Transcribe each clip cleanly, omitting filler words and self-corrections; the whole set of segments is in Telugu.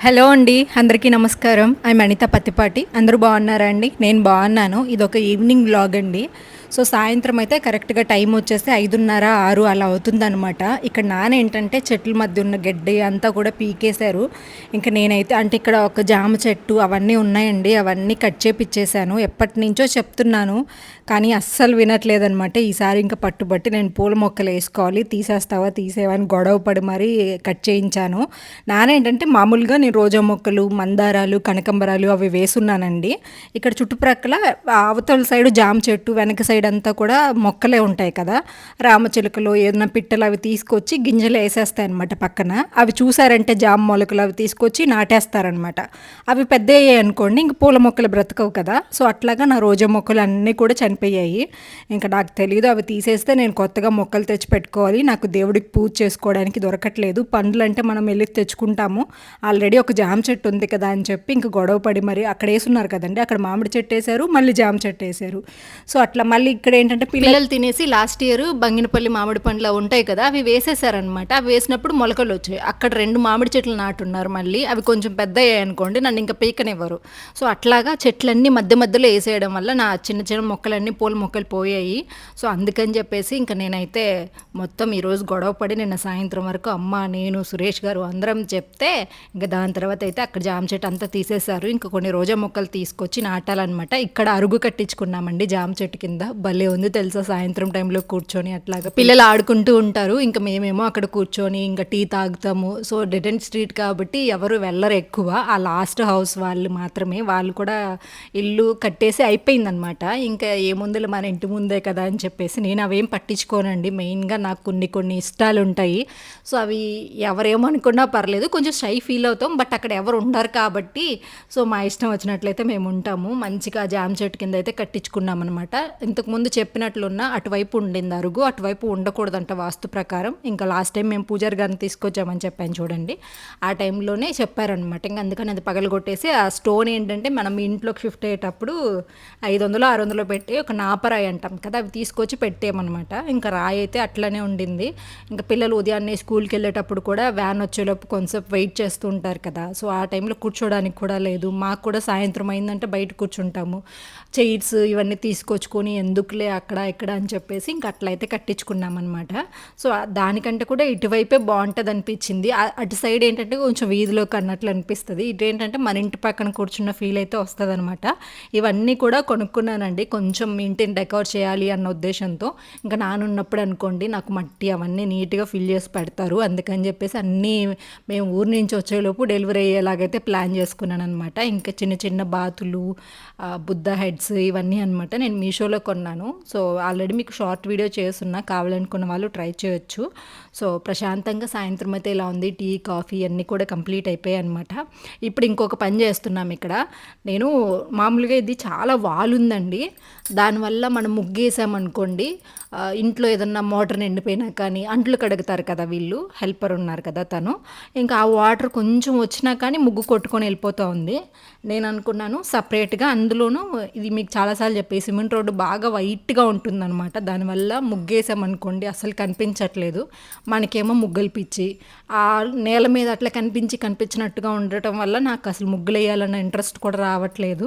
హలో అండి, అందరికీ నమస్కారం. ఐఎమ్ అనిత పత్తిపాటి. అందరూ బాగున్నారా అండి? నేను బాగున్నాను. ఇదొక ఈవినింగ్ వ్లాగ్ అండి. సో సాయంత్రం అయితే కరెక్ట్గా టైం వచ్చేసి 5:30, 6 అలా అవుతుందనమాట. ఇక్కడ నాన్న ఏంటంటే చెట్ల మధ్య ఉన్న గడ్డి అంతా కూడా పీకేశారు. ఇంకా నేనైతే అంటే ఇక్కడ ఒక జామ చెట్టు అవన్నీ ఉన్నాయండి, అవన్నీ కట్ చేపిచ్చేసాను. ఎప్పటి నుంచో చెప్తున్నాను కానీ అస్సలు వినట్లేదనమాట. ఈసారి ఇంకా పట్టుబట్టి నేను పూల మొక్కలు వేసుకోవాలి, తీసేస్తావా తీసేవా అని గొడవ పడి మరీ కట్ చేయించాను. నాన్న ఏంటంటే మామూలుగా నేను రోజా మొక్కలు, మందారాలు, కనకంబరాలు అవి వేసున్నానండి. ఇక్కడ చుట్టుప్రక్కల అవతల సైడు జామ చెట్టు, వెనక సైడ్ అంతా కూడా మొక్కలే ఉంటాయి కదా, రామచిలుకలు ఏదైనా పిట్టలు అవి తీసుకొచ్చి గింజలు వేసేస్తాయి అనమాట పక్కన. అవి చూసారంటే జామ మొలకలు అవి తీసుకొచ్చి నాటేస్తారనమాట. అవి పెద్ద అయ్యాయి అనుకోండి, ఇంక పూల మొక్కలు బ్రతకవు కదా. సో అట్లాగా నా రోజా మొక్కలు అన్నీ కూడా చనిపోయాయి. ఇంకా నాకు తెలియదు, అవి తీసేస్తే నేను కొత్తగా మొక్కలు తెచ్చి పెట్టుకోవాలి. నాకు దేవుడికి పూజ చేసుకోవడానికి దొరకట్లేదు. పండ్లు అంటే మనం వెళ్ళి తెచ్చుకుంటాము. ఆల్రెడీ ఒక జామ చెట్టు ఉంది కదా అని చెప్పి ఇంక గొడవ పడి మరి అక్కడ వేసున్నారు కదండి, అక్కడ మామిడి చెట్టు వేసారు, మళ్ళీ జామ చెట్టు వేసారు. సో అట్లా మళ్ళీ ఇక్కడ ఏంటంటే పిల్లలు తినేసి లాస్ట్ ఇయర్ బంగినపల్లి మామిడి పండ్లు ఉంటాయి కదా, అవి వేసేసారనమాట. అవి వేసినప్పుడు మొలకలు వచ్చాయి. అక్కడ 2 మామిడి చెట్లు నాటున్నారు. మళ్ళీ అవి కొంచెం పెద్ద అయ్యాయి అనుకోండి, నన్ను ఇంకా పీకనివ్వరు. సో అట్లాగా చెట్లన్నీ మధ్య మధ్యలో వేసేయడం వల్ల నా చిన్న చిన్న మొక్కలన్నీ పూల మొక్కలు పోయాయి. సో అందుకని చెప్పేసి ఇంకా నేనైతే మొత్తం ఈరోజు గొడవ పడి నిన్న సాయంత్రం వరకు అమ్మ, నేను, సురేష్ గారు అందరం చెప్తే ఇంకా దాని తర్వాత అయితే అక్కడ జామ చెట్టు అంతా తీసేశారు. ఇంకా కొన్ని రోజా మొక్కలు తీసుకొచ్చి నాటాలన్నమాట. ఇక్కడ అరుగు కట్టించుకున్నామండి జామ చెట్టు కింద. భలే ఉంది తెలుసా, సాయంత్రం టైంలో కూర్చొని అట్లాగా పిల్లలు ఆడుకుంటూ ఉంటారు, ఇంకా మేమేమో అక్కడ కూర్చొని ఇంకా టీ తాగుతాము. సో డెడ్ అండ్ స్ట్రీట్ కాబట్టి ఎవరు వెళ్ళరు ఎక్కువ, ఆ లాస్ట్ హౌస్ వాళ్ళు మాత్రమే. వాళ్ళు కూడా ఇల్లు కట్టేసి అయిపోయిందనమాట. ఇంకా ఏముందులు మన ఇంటి ముందే కదా అని చెప్పేసి నేను అవేం పట్టించుకోనండి. మెయిన్గా నాకు కొన్ని ఇష్టాలు ఉంటాయి. సో అవి ఎవరేమనుకున్నా పర్లేదు, కొంచెం షై ఫీల్ అవుతాం, బట్ అక్కడ ఎవరు ఉండరు కాబట్టి సో మా ఇష్టం వచ్చినట్లయితే మేము ఉంటాము. మంచిగా జామ చెట్టు కింద అయితే కట్టించుకున్నాం అనమాట. ఇంతకుముందు చెప్పినట్లున్న అటువైపు ఉండింది అరుగు, అటువైపు ఉండకూడదంట వాస్తు ప్రకారం. ఇంకా లాస్ట్ టైం మేము పూజారి గారిని తీసుకొచ్చామని చెప్పాను చూడండి, ఆ టైంలోనే చెప్పారనమాట. ఇంకా అందుకని అది పగలగొట్టేసి ఆ స్టోన్ ఏంటంటే మనం ఇంట్లోకి షిఫ్ట్ అయ్యేటప్పుడు 500, 600 పెట్టి ఒక నాపరాయి అంటాం కదా, అవి తీసుకొచ్చి పెట్టేయమన్నమాట. ఇంకా రాయి అయితే అట్లనే ఉండింది. ఇంకా పిల్లలు ఉదయాన్నే స్కూల్కి వెళ్ళేటప్పుడు కూడా వ్యాన్ వచ్చేలోపు కొంచెం వెయిట్ చేస్తూ ఉంటారు కదా, సో ఆ టైంలో కూర్చోడానికి కూడా లేదు. మాకు కూడా సాయంత్రం అయిందంటే బయట కూర్చుంటాము. చైర్స్ ఇవన్నీ తీసుకొచ్చుకొని ఎందుకులే అక్కడ ఇక్కడ అని చెప్పేసి ఇంక అట్లయితే కట్టించుకున్నాం అనమాట. సో దానికంటే కూడా ఇటువైపే బాగుంటుంది అనిపించింది. అటు సైడ్ ఏంటంటే కొంచెం వీధిలోకి అన్నట్లు అనిపిస్తుంది, ఇటు ఏంటంటే మన ఇంటి పక్కన కూర్చున్న ఫీల్ అయితే వస్తుంది అనమాట. ఇవన్నీ కూడా కొనుక్కున్నానండి, కొంచెం ఇంటిని డెకరేట్ చేయాలి అన్న ఉద్దేశంతో. ఇంకా నానున్నప్పుడు అనుకోండి నాకు మట్టి అవన్నీ నీట్గా ఫిల్ చేసి పెడతారు, అందుకని చెప్పేసి అన్నీ మేము ఊరి నుంచి వచ్చేలోపు డెలివరీ అయ్యేలాగైతే ప్లాన్ చేసుకున్నాను అనమాట. ఇంకా చిన్న చిన్న బాతులు, బుద్ధ హెడ్స్ ఇవన్నీ అనమాట నేను మీషోలో కొన్నాను. సో ఆల్రెడీ మీకు షార్ట్ వీడియో చేస్తున్నా, కావాలనుకున్న వాళ్ళు ట్రై చేయొచ్చు. సో ప్రశాంతంగా సాయంత్రం అయితే ఇలా ఉంది, టీ కాఫీ అన్నీ కూడా కంప్లీట్ అయిపోయాయి అనమాట. ఇప్పుడు ఇంకొక పని చేస్తున్నాం ఇక్కడ. నేను మామూలుగా ఇది చాలా వాల్ ఉందండి, దానివల్ల మనం ముగ్గేసామనుకోండి, ఇంట్లో ఏదన్నా మోటార్ నిండిపోయినా కానీ అంట్లు కడుగుతారు కదా వీళ్ళు, హెల్పర్ ఉన్నారు కదా తను, ఇంకా ఆ వాటర్ కొంచెం వచ్చినా కానీ ముగ్గు కొట్టుకొని వెళ్ళిపోతూ ఉంది. నేను అనుకున్నాను సపరేట్గా, అందులోనూ ఇది మీకు చాలాసార్లు చెప్పి సిమెంట్ రోడ్డు బాగా వైట్గా ఉంటుందన్నమాట, దానివల్ల ముగ్గేసామనుకోండి అసలు కనిపించట్లేదు. మనకేమో ముగ్గులు పిచ్చి, ఆ నేల మీద అట్లా కనిపించినట్టుగా ఉండటం వల్ల నాకు అసలు ముగ్గులు వేయాలన్న ఇంట్రెస్ట్ కూడా రావట్లేదు.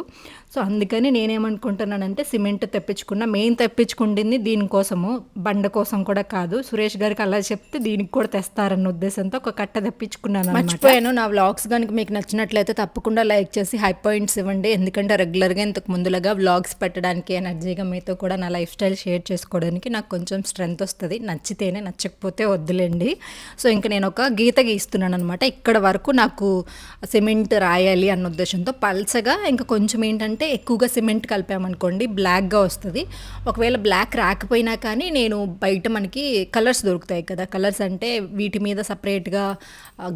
సో అందుకని నేనేమనుకుంటున్నానంటే సిమెంట్ తెప్పించుకున్నా. మెయిన్ తెప్పించుకుంటుంది దీనికోసము, బండ కోసం కూడా కాదు. సురేష్ గారికి అలా చెప్తే దీనికి కూడా తెస్తారన్న ఉద్దేశంతో ఒక కట్ట తెప్పించుకున్నాను. మర్చిపోయాను, నా వ్లాగ్స్ కనుక మీకు నచ్చినట్లయితే తప్పకుండా లైక్ చేసి హై పాయింట్స్ ఇవ్వండి, ఎందుకంటే రెగ్యులర్గా ఇంతకు ముందులాగా వ్లాగ్స్ పెట్టడానికి ఎనర్జీగా మీతో కూడా నా లైఫ్ స్టైల్ షేర్ చేసుకోవడానికి నాకు కొంచెం స్ట్రెంత్ వస్తుంది. నచ్చితేనే, నచ్చకపోతే వద్దులేండి. సో ఇంకా నేను ఒక గీత గీస్తున్నాను అనమాట. ఇక్కడ వరకు నాకు సిమెంట్ రాయాలి అన్న ఉద్దేశంతో పల్చగా, ఇంకా కొంచెం ఏంటంటే ఎక్కువగా సిమెంట్ కలిపామనుకోండి బ్లాక్గా వస్తుంది. ఒకవేళ బ్లాక్ రాకపోయినా కానీ నేను బయట మనకి కలర్స్ దొరుకుతాయి కదా, కలర్స్ అంటే వీటి మీద సపరేట్గా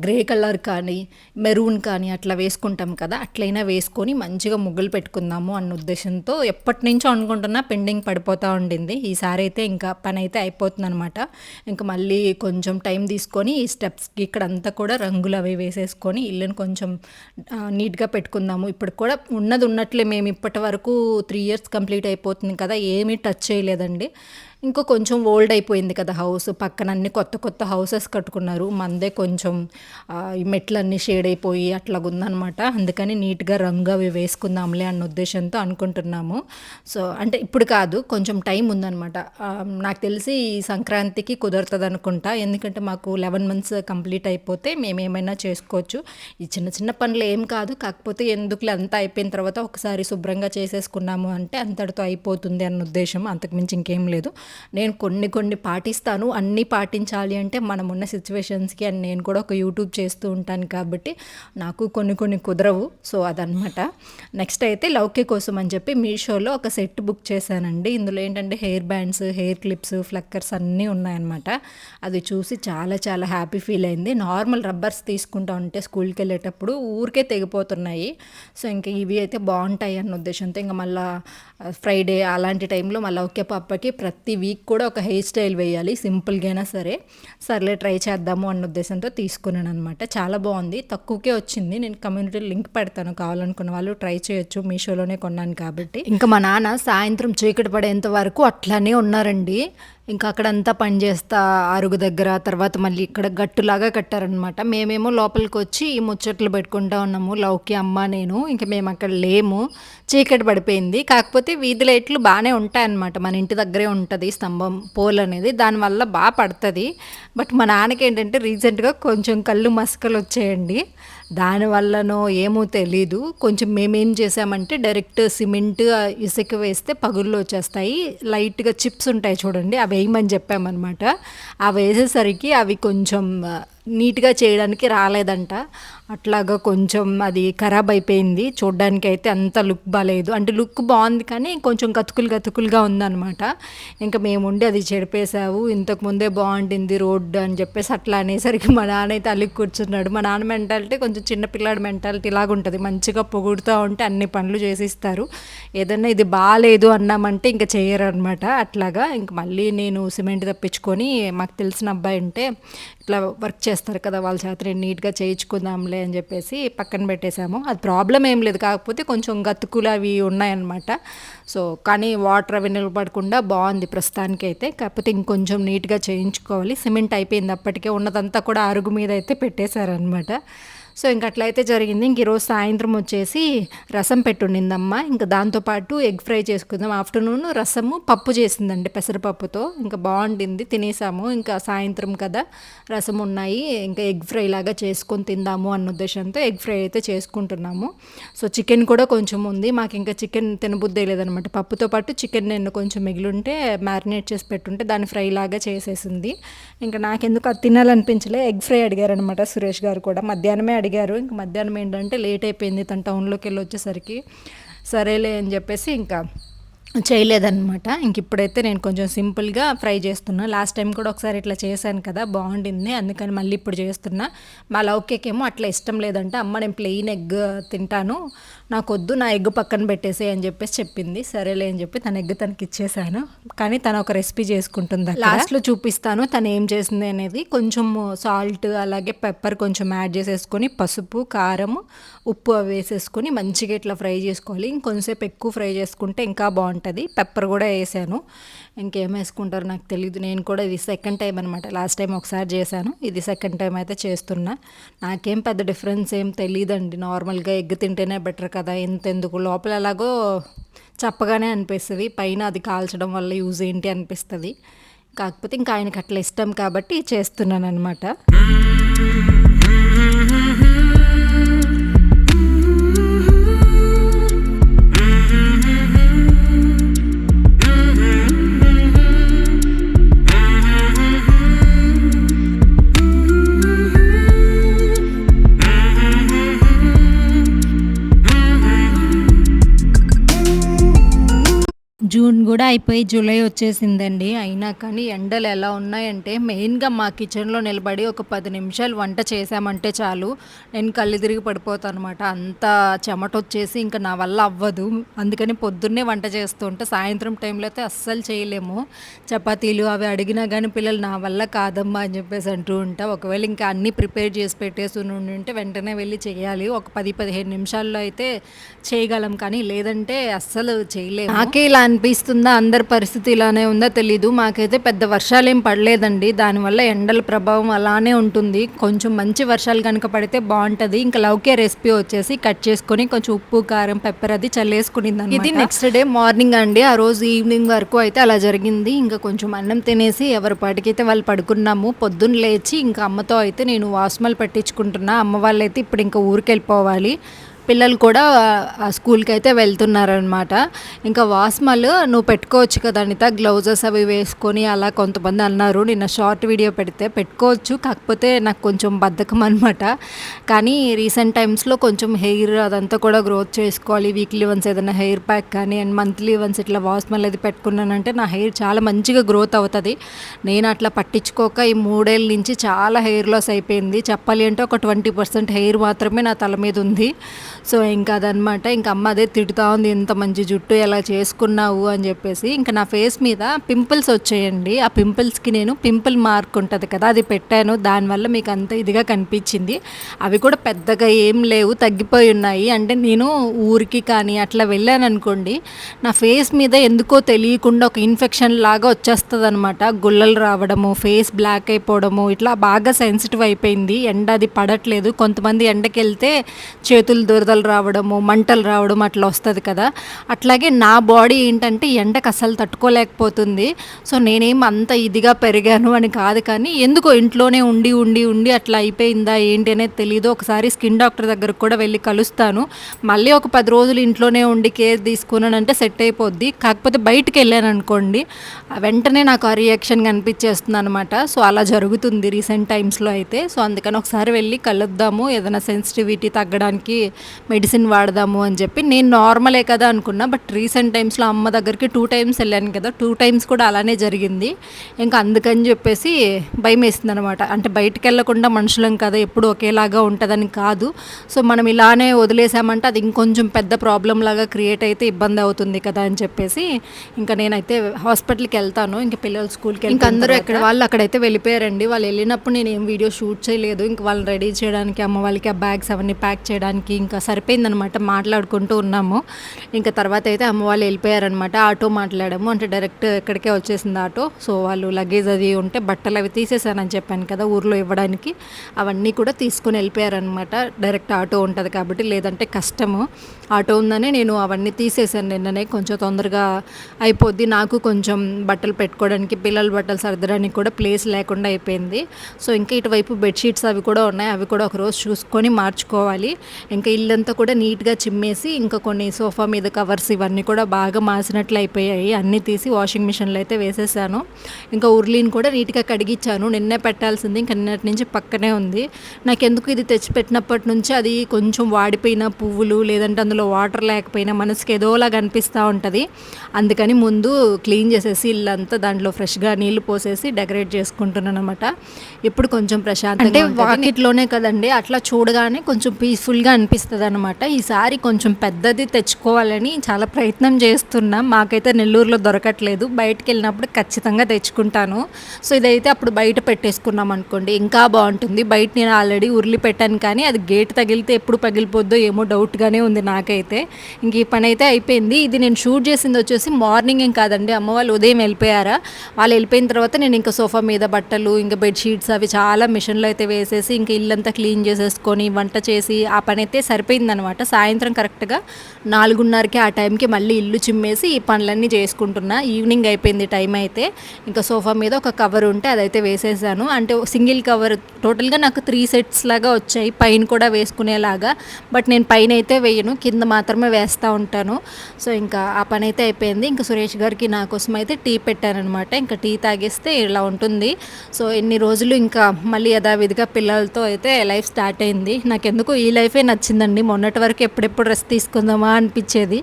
గ్రే కలర్ కానీ మెరూన్ కానీ అట్లా వేసుకుంటాం కదా, అట్లయినా వేసుకొని మంచిగా ముగ్గులు పెట్టుకుందాము అన్న ఉద్దేశంతో ఎప్పటి నుంచో అనుకుంటున్నా, పెండింగ్ పడిపోతూ ఉండింది. ఈసారి అయితే ఇంకా పని అయితే అయిపోతుంది అనమాట. ఇంకా మళ్ళీ కొంచెం టైం తీసుకొని ఈ స్టెప్స్కి ఇక్కడంతా కూడా రంగులు అవి వేసేసుకొని ఇల్లుని కొంచెం నీట్గా పెట్టుకుందాము. ఇప్పుడు కూడా ఉన్నట్లే మేము ఇప్పటి వరకు 3 years కంప్లీట్ అయిపోతుంది కదా, ఏమీ టచ్ చేయలేదండి. ఇంకో కొంచెం ఓల్డ్ అయిపోయింది కదా హౌస్, పక్కన అన్ని కొత్త హౌసెస్ కట్టుకున్నారు, మందే కొంచెం ఈ మెట్లన్నీ షేడ్ అయిపోయి అట్లాగుందనమాట. అందుకని నీట్‌గా రంగు అవి వేసుకుందాంలే అన్న ఉద్దేశ్యంతో అనుకుంటున్నాము. సో, అంటే ఇప్పుడు కాదు, కొంచెం టైం ఉందనమాట. నాకు తెలిసి ఈ సంక్రాంతికి కుదురుతదనుకుంటా. ఎందుకంటే మాకు 11 మంత్స్ కంప్లీట్ అయిపోతే మేమేమైనా చేసుకోవచ్చు. ఈ చిన్న చిన్న పనులు ఏం కాదు. కాకపోతే ఎందుకులే అంతా అయిపోయిన తర్వాత ఒకసారి శుభ్రంగా చేసేసుకున్నాము అంటే అంతటితో అయిపోతుంది అన్న ఉద్దేశ్యం. అంతకుమించి ఇంకేం లేదు. నేను కొన్ని పాటిస్తాను. అన్నీ పాటించాలి అంటే మనమున్న సిచ్యువేషన్స్‌కి అండ్ నేను కూడా ఒక యూట్యూబ్ చేస్తూ ఉంటాను కాబట్టి నాకు కొన్ని కుదరవు. సో, అదనమాట. నెక్స్ట్ అయితే లౌక్య కోసం అని చెప్పి మీషోలో ఒక సెట్ బుక్ చేశానండి. ఇందులో ఏంటంటే హెయిర్ బ్యాండ్స్, హెయిర్ క్లిప్స్, ఫ్లక్కర్స్ అన్నీ ఉన్నాయన్నమాట. అది చూసి చాలా హ్యాపీ ఫీల్ అయింది. నార్మల్ రబ్బర్స్ తీసుకుంటా ఉంటే స్కూల్‌కి వెళ్ళేటప్పుడు ఊరికే తెగిపోతున్నాయి. సో, ఇంక ఇవి అయితే బాగుంటాయి అన్న ఉద్దేశంతో ఇంక మళ్ళా ఫ్రైడే అలాంటి టైంలో మా లౌక్య పాపకి ప్రతి వీక్ కూడా ఒక హెయిర్ స్టైల్ వేయాలి, సింపుల్‌గా అయినా సరే. సర్లే ట్రై చేద్దాము అన్న ఉద్దేశంతో తీసుకున్నాను అనమాట. చాలా బాగుంది, తక్కువకే వచ్చింది. నేను కమ్యూనిటీలో లింక్ పెడతాను, కావాలనుకున్న వాళ్ళు ట్రై చేయొచ్చు. మీషోలోనే కొన్నాను కాబట్టి. ఇంకా మా నాన్న సాయంత్రం చీకటి పడేంత వరకు అట్లానే ఉన్నారండి. ఇంకా అక్కడంతా పని చేస్తా అరుగు దగ్గర, తర్వాత మళ్ళీ ఇక్కడ గట్టులాగా కట్టారనమాట. మేమేమో లోపలికి వచ్చి ఈ ముచ్చట్లు పెట్టుకుంటా ఉన్నాము, లౌక్య, అమ్మ, నేను. ఇంకా మేము అక్కడ లేము, చీకటి పడిపోయింది. కాకపోతే వీధి లైట్లు బాగానే ఉంటాయన్నమాట. మన ఇంటి దగ్గరే ఉంటుంది స్తంభం, పోల్ అనేది, దానివల్ల బాగా పడుతుంది. బట్ మా నాన్నకి ఏంటంటే రీసెంట్గా కొంచెం కళ్ళు మసకలు వచ్చాయండి. దానివల్లనో ఏమో తెలీదు. కొంచెం మేమేం చేసామంటే డైరెక్ట్ సిమెంట్, ఇసుక వేస్తే పగుళ్ళు వచ్చేస్తాయి. లైట్గా చిప్స్ ఉంటాయి చూడండి, అవి వేయమని చెప్పామన్నమాట. అవి వేసేసరికి అవి కొంచెం నీట్గా చేయడానికి రాలేదంట. అట్లాగా కొంచెం అది ఖరాబ్ అయిపోయింది. చూడ్డానికి అయితే అంత లుక్ బాగాలేదు. అంటే లుక్ బాగుంది కానీ కొంచెం గతుకులుగా ఉందన్నమాట. ఇంకా మేముండి అది చెడిపేసావు, ఇంతకుముందే బాగుంటుంది రోడ్డు అని చెప్పేసి అట్లా అనేసరికి మా నాన్న అయితే అలిగి కూర్చున్నాడు. మా నాన్న మెంటాలిటీ కొంచెం చిన్నపిల్లాడి మెంటాలిటీ లాగా ఉంటుంది. మంచిగా పొగుడుతూ ఉంటే అన్ని పనులు చేసిస్తారు. ఏదన్నా ఇది బాగాలేదు అన్నామంటే ఇంకా చేయరు అనమాట. అట్లాగా ఇంక మళ్ళీ నేను సిమెంట్ తెప్పించుకొని, మాకు తెలిసిన అబ్బాయి ఉంటే ఇట్లా వర్క్ చేస్తారు కదా, వాళ్ళ చేత నీట్గా చేయించుకుందాంలే అని చెప్పేసి పక్కన పెట్టేశాము. అది ప్రాబ్లం ఏం లేదు, కాకపోతే కొంచెం గతుకులు అవి ఉన్నాయన్నమాట. సో, కానీ వాటర్ అవి నిలబడకుండా బాగుంది ప్రస్తుతానికైతే. కాకపోతే ఇంకొంచెం నీట్గా చేయించుకోవాలి. సిమెంట్ అయిపోయింది, అప్పటికే ఉన్నదంతా కూడా అరుగు మీద అయితే పెట్టేశారనమాట. సో, ఇంక అట్లయితే జరిగింది. ఇంక ఈరోజు సాయంత్రం వచ్చేసి రసం పెట్టుండిందమ్మ. ఇంకా దాంతోపాటు ఎగ్ ఫ్రై చేసుకుందాం. ఆఫ్టర్నూన్ రసము, పప్పు చేసిందండి పెసరపప్పుతో. ఇంకా బాగుండింది, తినేసాము. ఇంకా సాయంత్రం కదా రసం ఉన్నాయి, ఇంకా ఎగ్ ఫ్రై లాగా చేసుకొని తిందాము అన్న ఉద్దేశంతో ఎగ్ ఫ్రై అయితే చేసుకుంటున్నాము. సో, చికెన్ కూడా కొంచెం ఉంది. మాకు ఇంకా చికెన్ తినబుద్దే లేదనమాట. పప్పుతో పాటు చికెన్ నేను కొంచెం మిగిలింటే మ్యారినేట్ చేసి పెట్టుంటే దాన్ని ఫ్రై లాగా చేసేసింది. ఇంకా నాకెందుకు అది తినాలనిపించలే. ఎగ్ ఫ్రై అడిగారనమాట సురేష్ గారు కూడా. మధ్యాహ్నమే అడిగారు. ఇంక మధ్యాహ్నం ఏంటంటే లేట్ అయిపోయింది, తను టౌన్లోకి వెళ్ళి వచ్చేసరికి సరేలే అని చెప్పేసి ఇంకా చేయలేదన్నమాట. ఇంక ఇప్పుడైతే నేను కొంచెం సింపుల్గా ఫ్రై చేస్తున్నా. లాస్ట్ టైం కూడా ఒకసారి ఇట్లా చేశాను కదా, బాగుండింది, అందుకని మళ్ళీ ఇప్పుడు చేస్తున్నా. మా లౌక్యకేమో అట్లా ఇష్టం లేదంటే, అమ్మ నేను ప్లెయిన్ ఎగ్ తింటాను, నాకు వద్దు, నా ఎగ్ పక్కన పెట్టేసే అని చెప్పేసి చెప్పింది. సరేలే అని చెప్పి తన ఎగ్ తనకి ఇచ్చేసాను. కానీ తను ఒక రెసిపీ చేసుకుంటుంది, లాస్ట్లో చూపిస్తాను తను ఏం చేసింది అనేది. కొంచెం సాల్ట్ అలాగే పెప్పర్ కొంచెం యాడ్ చేసేసుకొని, పసుపు, కారం, ఉప్పు అవి వేసేసుకొని మంచిగా ఇట్లా ఫ్రై చేసుకోవాలి. ఇంకొంచెంసేపు ఎక్కువ ఫ్రై చేసుకుంటే ఇంకా బాగుంటుంది. పెప్పర్ కూడా వేసాను. ఇంకేం వేసుకుంటారో నాకు తెలియదు. నేను కూడా ఇది సెకండ్ టైం అనమాట. లాస్ట్ టైం ఒకసారి చేశాను, ఇది సెకండ్ టైం అయితే చేస్తున్నా. నాకేం పెద్ద డిఫరెన్స్ ఏం తెలియదండి. నార్మల్గా ఎగ్ తింటేనే బెటర్ కదా, ఎంతెందుకు, లోపల ఎలాగో చప్పగానే అనిపిస్తుంది, పైన అది కాల్చడం వల్ల యూజ్ ఏంటి అనిపిస్తుంది. కాకపోతే ఇంకా ఆయనకి అట్లా ఇష్టం కాబట్టి చేస్తున్నాను అనమాట. జూన్ కూడా అయిపోయి జూలై వచ్చేసిందండి. అయినా కానీ ఎండలు ఎలా ఉన్నాయంటే, మెయిన్గా మా కిచెన్లో నిలబడి ఒక 10 నిమిషాలు వంట చేసామంటే చాలు, నేను కళ్ళు తిరిగి పడిపోతాను అనమాట. అంత చెమట వచ్చేసి ఇంకా నా వల్ల అవ్వదు. అందుకని పొద్దున్నే వంట చేస్తుంటే, సాయంత్రం టైంలో అయితే అస్సలు చేయలేము. చపాతీలు అవి అడిగినా కానీ పిల్లలు నా వల్ల కాదమ్మా అని చెప్పేసి అంటూ ఉంటా. ఒకవేళ ఇంకా అన్నీ ప్రిపేర్ చేసి పెట్టేసి ఉంటే వెంటనే వెళ్ళి చేయాలి. ఒక 10-15 నిమిషాల్లో అయితే చేయగలం, కానీ లేదంటే అస్సలు చేయలేము. నాకే ఇలా అనిపిస్తుంది, అనిపిస్తుందా అందరి పరిస్థితి ఇలానే ఉందా తెలీదు. మాకైతే పెద్ద వర్షాలేం పడలేదండి. దానివల్ల ఎండల ప్రభావం అలానే ఉంటుంది. కొంచెం మంచి వర్షాలు కనుక పడితే బావుంటది. ఇంకా లౌకే రెసిపీ వచ్చేసి కట్ చేసుకొని కొంచెం ఉప్పు, కారం, పెప్పర్ అది చల్లేసుకునిందనమాట. ఇది నెక్స్ట్ డే మార్నింగ్ అండి. ఆ రోజు ఈవినింగ్ వరకు అయితే అలా జరిగింది. ఇంకా కొంచెం అన్నం తినేసి ఎవరి పాటికైతే వాళ్ళు పడుకున్నాము. పొద్దున్న లేచి ఇంకా అమ్మతో అయితే నేను వాస్మల్ పెట్టించుకుంటున్నా. అమ్మ వాళ్ళైతే ఇప్పుడు ఇంకా ఊరికెళ్ళిపోవాలి. పిల్లలు కూడా స్కూల్కి అయితే వెళ్తున్నారనమాట. ఇంకా వాస్మల్ నువ్వు పెట్టుకోవచ్చు కదా అనిత, గ్లౌజెస్ అవి వేసుకొని అలా కొంతమంది అన్నారు. నిన్న షార్ట్ వీడియో పెడితే పెట్టుకోవచ్చు, కాకపోతే నాకు కొంచెం బద్ధకం అనమాట. కానీ రీసెంట్ టైమ్స్లో కొంచెం హెయిర్ అదంతా కూడా గ్రోత్ చేసుకోవాలి. వీక్లీ వన్స్ ఏదైనా హెయిర్ ప్యాక్ కానీ అండ్ మంత్లీ వన్స్ ఇట్లా వాస్మల్ అది పెట్టుకున్నానంటే నా హెయిర్ చాలా మంచిగా గ్రోత్ అవుతుంది. నేను అట్లా పట్టించుకోక ఈ 3 ఏళ్ళ నుంచి చాలా హెయిర్ లాస్ అయిపోయింది. చెప్పాలి అంటే ఒక 20% హెయిర్ మాత్రమే నా తల మీద ఉంది. సో ఇంకా అదనమాట. ఇంకా అమ్మ అదే తిడుతూ ఉంది, ఇంత మంచి జుట్టు ఎలా చేసుకున్నావు అని చెప్పేసి. ఇంకా నా ఫేస్ మీద పింపుల్స్ వచ్చాయండి. ఆ పింపుల్స్కి నేను పింపుల్ మార్క్ ఉంటుంది కదా అది పెట్టాను. దానివల్ల మీకు అంత ఇదిగా కనిపించింది. అవి కూడా పెద్దగా ఏం లేవు, తగ్గిపోయి ఉన్నాయి. అంటే నేను ఊరికి కానీ అట్లా వెళ్ళాను అనుకోండి, నా ఫేస్ మీద ఎందుకో తెలియకుండా ఒక ఇన్ఫెక్షన్ లాగా వచ్చేస్తుంది అనమాట. గుల్లలు రావడము, ఫేస్ బ్లాక్ అయిపోవడము, ఇట్లా బాగా సెన్సిటివ్ అయిపోయింది. ఎండ అది పడట్లేదు. కొంతమంది ఎండకి వెళ్తే చేతులు దురదలు రావడము, మంటలు రావడం అట్లా వస్తుంది కదా. అట్లాగే నా బాడీ ఏంటంటే ఎండకు అసలు తట్టుకోలేకపోతుంది. సో నేనేం అంత ఇదిగా పెరిగాను అని కాదు, కానీ ఎందుకో ఇంట్లోనే ఉండి ఉండి ఉండి అట్లా అయిపోయిందా ఏంటి అనేది తెలియదు. ఒకసారి స్కిన్ డాక్టర్ దగ్గరకు కూడా వెళ్ళి కలుస్తాను. మళ్ళీ ఒక 10 రోజులు ఇంట్లోనే ఉండి కేర్ తీసుకున్నానంటే సెట్ అయిపోద్ది. కాకపోతే బయటికి వెళ్ళాను అనుకోండి, వెంటనే నాకు ఆ రియాక్షన్ కనిపించేస్తుంది అనమాట. సో అలా జరుగుతుంది రీసెంట్ టైమ్స్లో అయితే. సో అందుకని ఒకసారి వెళ్ళి కలుద్దాము, ఏదైనా సెన్సిటివిటీ తగ్గడానికి మెడిసిన్ వాడదాము అని చెప్పి. నేను నార్మలే కదా అనుకున్నా, బట్ రీసెంట్ టైమ్స్లో అమ్మ దగ్గరికి 2 టైమ్స్ వెళ్ళాను కదా, 2 టైమ్స్ కూడా అలానే జరిగింది. ఇంకా అందుకని చెప్పేసి భయం వేస్తుంది అనమాట. అంటే బయటికి వెళ్ళకుండా మనుషులం కదా, ఎప్పుడు ఒకేలాగా ఉంటుందని కాదు. సో మనం ఇలానే వదిలేసామంటే అది ఇంకొంచెం పెద్ద ప్రాబ్లం లాగా క్రియేట్ అయితే ఇబ్బంది అవుతుంది కదా అని చెప్పేసి ఇంకా నేనైతే హాస్పిటల్కి వెళ్తాను. ఇంకా పిల్లలు స్కూల్కి ఇంకా అందరూ ఎక్కడ వాళ్ళు అక్కడైతే వెళ్ళిపోయారండి. వాళ్ళు వెళ్ళినప్పుడు నేను ఏం వీడియో షూట్ చేయలేదు. ఇంకా వాళ్ళని రెడీ చేయడానికి, అమ్మ వాళ్ళకి ఆ బ్యాగ్స్ అవన్నీ ప్యాక్ చేయడానికి ఇంకా సరిపోయిందనమాట. మాట్లాడుకుంటూ ఉన్నాము. ఇంకా తర్వాత అయితే అమ్మ వాళ్ళు వెళ్ళిపోయారనమాట. ఆటో మాట్లాడాము, అంటే డైరెక్ట్ ఇక్కడికే వచ్చేసింది ఆటో. సో వాళ్ళు లగేజ్ అది ఉంటే బట్టలు అవి తీసేసానని చెప్పాను కదా ఊర్లో ఇవ్వడానికి, అవన్నీ కూడా తీసుకొని వెళ్ళిపోయారనమాట. డైరెక్ట్ ఆటో ఉంటుంది కాబట్టి, లేదంటే కష్టము. ఆటో ఉందని నేను అవన్నీ తీసేసాను నిన్ననే. కొంచెం తొందరగా అయిపోద్ది. నాకు కొంచెం బట్టలు పెట్టుకోవడానికి, పిల్లల బట్టలు సర్దడానికి కూడా ప్లేస్ లేకుండా అయిపోయింది. సో ఇంకా ఇటువైపు బెడ్షీట్స్ అవి కూడా ఉన్నాయి, అవి కూడా ఒకరోజు చూసుకొని మార్చుకోవాలి. ఇంకా ఇల్లంతా కూడా నీట్గా చిమ్మేసి, ఇంకా కొన్ని సోఫా మీద కవర్స్ ఇవన్నీ కూడా బాగా మాసినట్లు అయిపోయాయి. అన్నీ తీసి వాషింగ్ మిషన్లో అయితే వేసేసాను. ఇంకా ఉర్లీని కూడా నీట్గా కడిగిచ్చాను. నిన్నే పెట్టాల్సింది, ఇంకా నిన్నటి నుంచి పక్కనే ఉంది. నాకెందుకు ఇది తెచ్చిపెట్టినప్పటి నుంచి అది కొంచెం వాడిపోయిన పువ్వులు, లేదంటే అందులో వాటర్ లేకపోయినా మనసుకి ఏదోలాగా అనిపిస్తూ ఉంటుంది. అందుకని ముందు క్లీన్ చేసేసి ఇల్లంతా దాంట్లో ఫ్రెష్గా నీళ్లు పోసేసి డెకరేట్ చేసుకుంటున్నాను అనమాట. ఇప్పుడు కొంచెం ప్రశాంతంగా, అంటే వాకిట్లోనే కదండి, అట్లా చూడగానే కొంచెం పీస్ఫుల్గా అనిపిస్తుంది అనమాట. ఈసారి కొంచెం పెద్దది తెచ్చుకోవాలని చాలా ప్రయత్నం చేస్తున్నా. మాకైతే నెల్లూరులో దొరకట్లేదు, బయటకు వెళ్ళినప్పుడు ఖచ్చితంగా తెచ్చుకుంటాను. సో ఇదైతే అప్పుడు బయట పెట్టేసుకున్నాం అనుకోండి ఇంకా బాగుంటుంది. బయట నేను ఆల్రెడీ ఉర్లి పెట్టాను, కానీ అది గేట్ తగిలితే ఎప్పుడు పగిలిపోద్దో ఏమో డౌట్గానే ఉంది నాకైతే. ఇంక ఈ పని అయితే అయిపోయింది. ఇది నేను షూట్ చేసింది వచ్చేసి మార్నింగ్ ఏం కాదండి, అమ్మ వాళ్ళు ఉదయం వెళ్ళిపోయారా. వాళ్ళు వెళ్ళిపోయిన తర్వాత నేను ఇంకా సోఫా మీద బట్టలు, ఇంకా బెడ్షీట్స్ అవి చాలా మిషన్లో అయితే వేసేసి, ఇంకా ఇల్లంతా క్లీన్ చేసేసుకొని వంట చేసి ఆ పని అయితే సరిపోయిందనమాట. సాయంత్రం కరెక్ట్గా 4:30కి ఆ టైంకి మళ్ళీ ఇల్లు చిమ్మేసి ఈ పనులన్నీ చేసుకుంటున్నా. ఈవినింగ్ అయిపోయింది టైం అయితే. ఇంకా సోఫా మీద ఒక కవర్ ఉంటే అదైతే వేసేసాను. అంటే సింగిల్ కవర్ టోటల్గా నాకు 3 సెట్స్ లాగా వచ్చాయి, పైన కూడా వేసుకునేలాగా. బట్ నేను పైన అయితే వేయను, కింద మాత్రమే వేస్తూ ఉంటాను. సో ఇంకా ఆ పని అయితే అయిపోయింది. ఇంకా సురేష్ గారికి నా కోసం అయితే టీ పెట్టానమాట. ఇంకా టీ తాగేస్తే ఇలా ఉంటుంది. సో ఎన్ని రోజులు ఇంకా మళ్ళీ యథావిధిగా పిల్లలతో అయితే లైఫ్ స్టార్ట్ అయింది. నాకెందుకు ఈ లైఫే నచ్చిందండి. మొన్నటి వరకు ఎప్పుడెప్పుడు రెస్ట్ తీసుకుందామా అనిపించేది,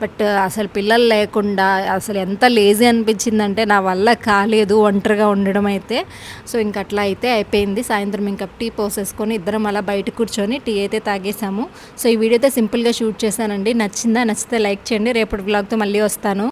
బట్ అసలు పిల్లలు లేకుండా అసలు ఎంత లేజీ అనిపించిందంటే నా వల్ల కాలేదు ఒంటరిగా ఉండడం అయితే. సో ఇంక అట్లా అయితే అయిపోయింది. సాయంత్రం ఇంకా టీ పోసేసుకొని ఇద్దరం అలా బయట కూర్చొని టీ అయితే తాగేసాము. సో ఈ వీడియో అయితే సింపుల్గా షూట్ చేశానండి. నచ్చిందా? నచ్చితే లైక్ చేయండి. రేపటి వ్లాగ్తో మళ్ళీ వస్తాను.